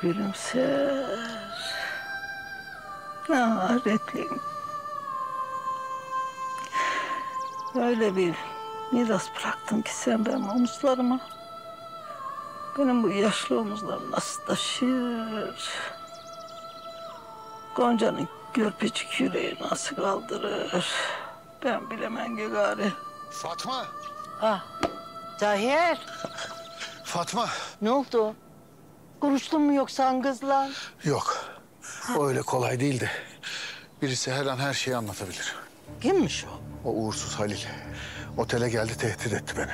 gülümser. Ne hayretliyim. Öyle bir miras bıraktın ki sen benim omuzlarıma. Benim bu yaşlı omuzlarım nasıl taşır? Gonca'nın görpecik yüreği nasıl kaldırır? Ben bilemem ki gari. Fatma! Ah, Tahir. Fatma! Ne oldu? Konuştun mu yoksa kızla? Yok, o öyle kolay değildi. Birisi her an her şeyi anlatabilir. Kimmiş o? O uğursuz Halil. Otele geldi, tehdit etti beni.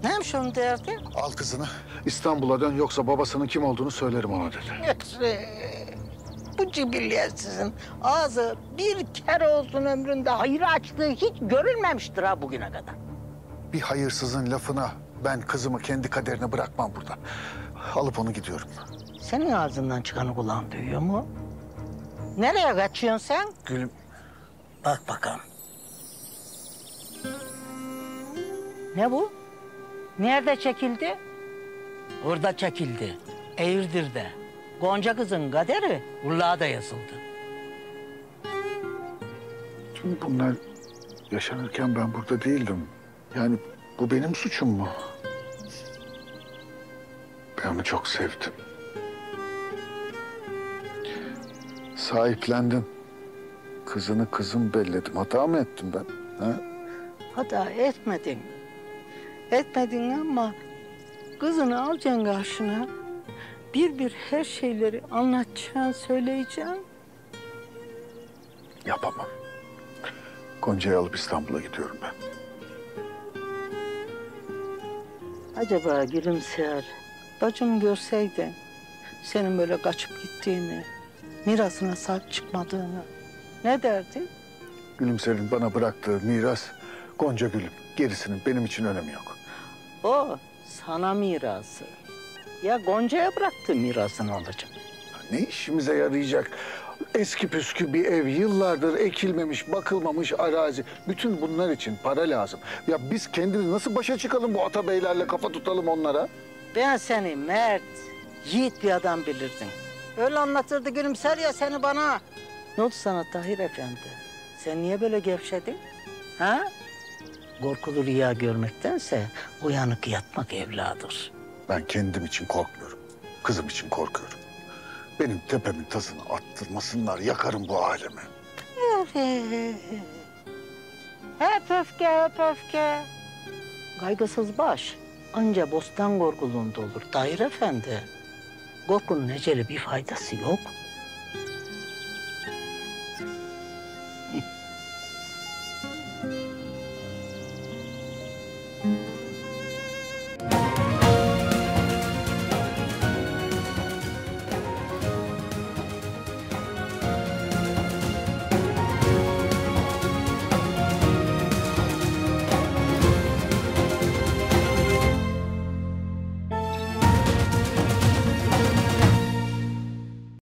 Neymiş onun derdi? Al kızını, İstanbul'a dön yoksa babasının kim olduğunu söylerim ona dedi. Bu cibilliyetsizin ağzı bir kere olsun ömründe hayır açtığı hiç görülmemiştir ha bugüne kadar. Bir hayırsızın lafına ben kızımı kendi kaderine bırakmam burada. Alıp onu gidiyorum. Senin ağzından çıkanı kulağın duyuyor mu? Nereye kaçıyorsun sen? Gülüm. Bak bakalım. Ne bu? Nerede çekildi? Orada çekildi. Eğirdir'de. Gonca kızın kaderi Urla'da yazıldı. Tüm bunlar yaşanırken ben burada değildim. Yani bu benim suçum mu? Ben onu çok sevdim. Sahiplendim. Kızını kızım belledim. Hata mı ettim ben? Ha? Hata etmedin. Etmedin ama kızını alacaksın karşına. Bir her şeyleri anlatacaksın, söyleyeceksin. Yapamam. Gonca'yı alıp İstanbul'a gidiyorum ben. Acaba gülümser, bacım görseydi senin böyle kaçıp gittiğini, mirasına sahip çıkmadığını ne derdin? Gülümser'in bana bıraktığı miras Gonca Gül'üm. Gerisinin benim için önemi yok. O sana mirası. Ya Gonca'ya bıraktığı mirasını alacak. Ne işimize yarayacak? Eski püskü bir ev, yıllardır ekilmemiş, bakılmamış arazi. Bütün bunlar için para lazım. Ya biz kendimiz nasıl başa çıkalım bu atabeylerle, kafa tutalım onlara? Ben seni mert, yiğit bir adam bilirdim. Öyle anlatırdı gülümser ya seni bana. Ne oldu sana Tahir Efendi? Sen niye böyle gevşedin? Ha? Korkulu rüya görmektense uyanık yatmak evladır. Ben kendim için korkmuyorum. Kızım için korkuyorum. Benim tepemin tasını attırmasınlar, yakarım bu alemi. Hep öfke, hep öfke. Kaygısız baş anca bostan korkuluğunda olur Tahir Efendi. Korkunun eceli bir faydası yok.